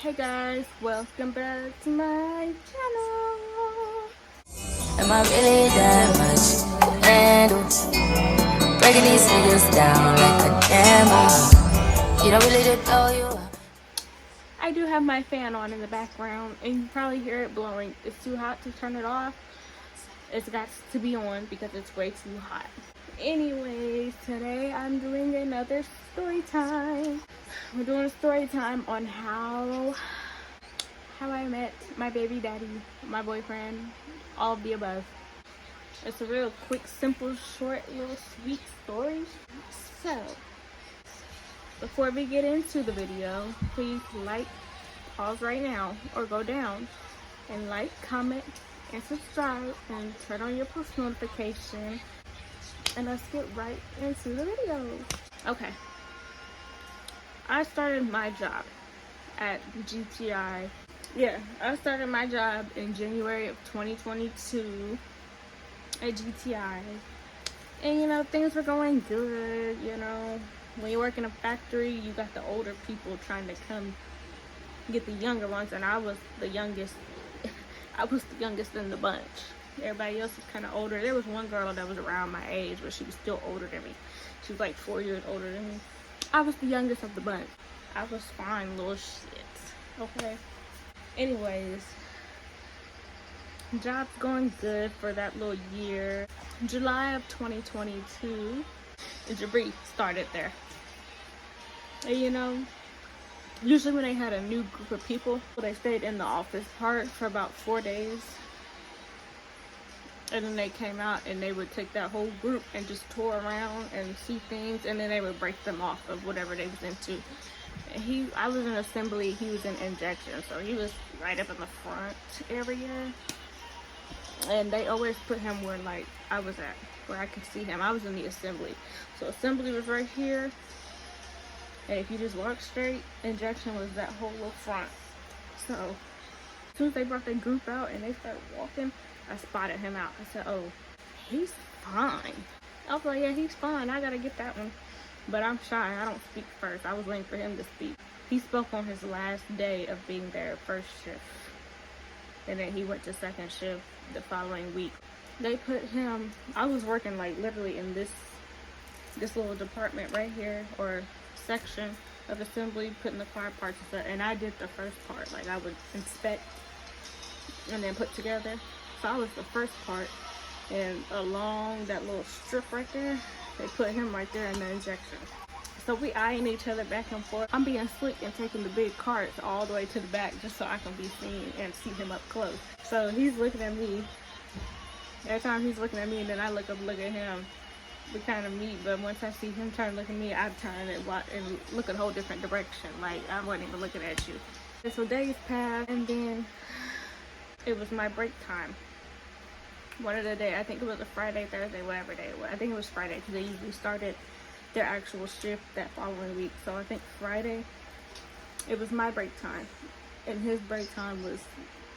Hey guys, welcome back to my channel. Am I really that much to handle? Breaking these niggas down like a camel. You don't really just blow you up. I do have my fan on in the background and you probably hear it blowing. It's too hot to turn it off. It's got to be on because it's way too hot. Anyways, today I'm doing another story time. We're doing a story time on how I met my baby daddy, my boyfriend, all of the above. It's a real quick, simple, short, little sweet story. So, before we get into the video, please pause right now, or go down and like, comment, and subscribe, and turn on your post notification. And let's get right into the video. Okay. I started my job at GTI. Yeah, I started my job in January of 2022 at GTI. And you know, things were going good. You know, when you work in a factory, you got the older people trying to come get the younger ones, and I was the youngest. I was the youngest in the bunch. Everybody else was kind of older. There was one girl that was around my age, but she was still older than me. She was like 4 years older than me. I was the youngest of the bunch. I was fine, little shit. Okay. Anyways, job's going good for that little year. July of 2022, Jabri started there. And you know, usually when they had a new group of people, they stayed in the office part for about 4 days. And then they came out and they would take that whole group and just tour around and see things, and then they would break them off of whatever they was into. And I was in assembly, he was in injection, so he was right up in the front area. And they always put him where like I was at, where I could see him. I was in the assembly. So assembly was right here. And if you just walk straight, injection was that whole little front. So as soon as they brought the group out and they started walking, I spotted him out. I said, oh, he's fine. I was like, yeah, he's fine. I gotta get that one. But I'm shy. I don't speak first. I was waiting for him to speak. He spoke on his last day of being there, first shift. And then he went to second shift the following week. They put him, I was working like literally in this little department right here, or section of assembly, putting the car parts and stuff. And I did the first part. Like I would inspect and then put together. So I was the first part, and along that little strip right there, they put him right there in the injection. So we eyeing each other back and forth. I'm being slick and taking the big carts all the way to the back just so I can be seen and see him up close. So he's looking at me. Every time he's looking at me, and then I look up, look at him. We kind of meet, but once I see him turn to look at me, I turn and look in a whole different direction. Like I wasn't even looking at you. And so days passed, and then it was my break time. One of the days, I think it was a Friday, Thursday, whatever day it was. I think it was Friday because they usually started their actual shift that following week. So I think Friday, it was my break time. And his break time was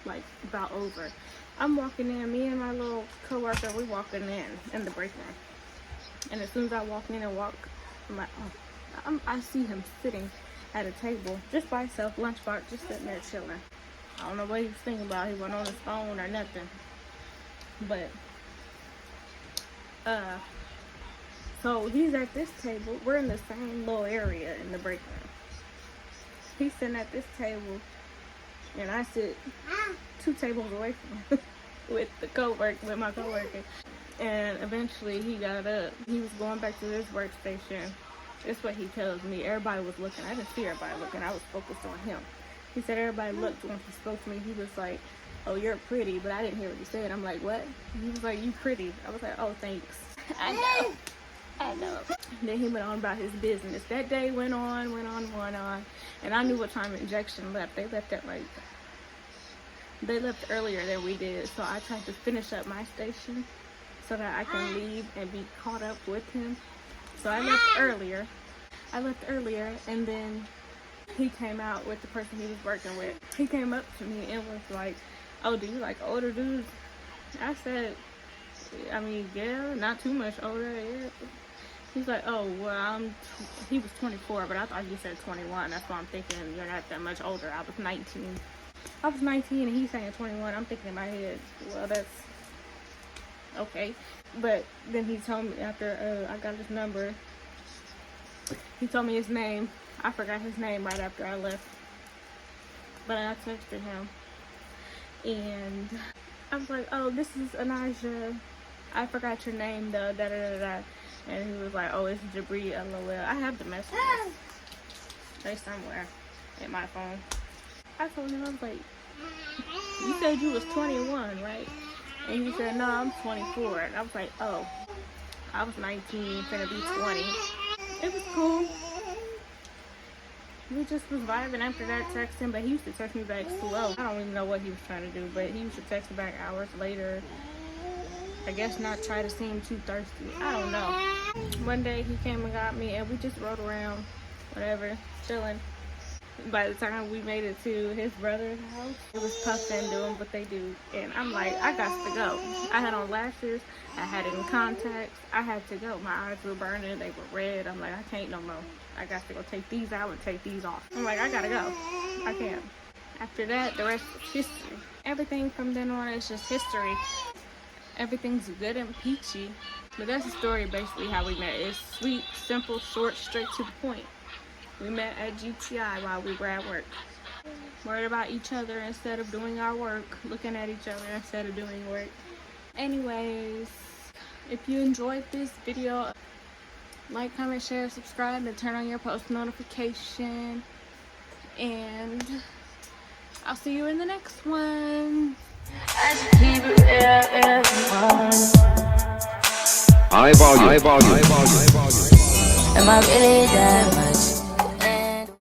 like about over. I'm walking in, me and my little coworker, we walking in the break room. And as soon as I walk in and I see him sitting at a table just by himself, lunchbox, just sitting there chilling. I don't know what he was thinking about. He wasn't on his phone or nothing. But so he's at this table. We're in the same little area in the break room. He's sitting at this table, and I sit 2 tables away from him with my coworker. And eventually he got up. He was going back to his workstation. That's what he tells me. Everybody was looking. I didn't see everybody looking. I was focused on him. He said everybody looked when he spoke to me. He was like, oh, you're pretty, but I didn't hear what he said. I'm like, what? He was like, you pretty. I was like, oh, thanks. I know. And then he went on about his business. That day went on. And I knew what time injection left. They left earlier than we did. So I tried to finish up my station so that I can leave and be caught up with him. So I left earlier, and then he came out with the person he was working with. He came up to me and was like, oh, do you like older dudes? I said, I mean, yeah, not too much older, yeah. He's like, oh, well, he was 24, but I thought he said 21. That's why I'm thinking you're not that much older. I was 19. I was 19 and he's saying 21. I'm thinking in my head, well, that's okay. But then he told me after I got his number, he told me his name. I forgot his name right after I left. But I texted him. And I was like, oh, this is Anaja. I forgot your name though, da da da da. And he was like, oh, it's Jabri, LOL. I have the messages. They somewhere in my phone. I told him, I was like, you said you was 21, right? And he said, no, I'm 24. And I was like, oh, I was 19, finna be 20. It was cool. We just was vibing after that, texting, but he used to text me back slow. I don't even know what he was trying to do, but he used to text me back hours later. I guess not try to seem too thirsty. I don't know. One day he came and got me and we just rode around, whatever, chilling. By the time we made it to his brother's house, it was puffing, doing what they do. And I'm like, I got to go. I had on lashes, I had in contacts, I had to go. My eyes were burning, they were red. I'm like, I can't no more. I got to go take these out and take these off. I'm like, I gotta go. I can't. After that, the rest is history. Everything from then on is just history. Everything's good and peachy. But that's the story, basically, how we met. It's sweet, simple, short, straight to the point. We met at GTI while we were at work. Worried about each other instead of doing our work. Looking at each other instead of doing work. Anyways, if you enjoyed this video, like, comment, share, subscribe, and turn on your post notification. And I'll see you in the next one. I just keep it real, high volume. Am I really that much?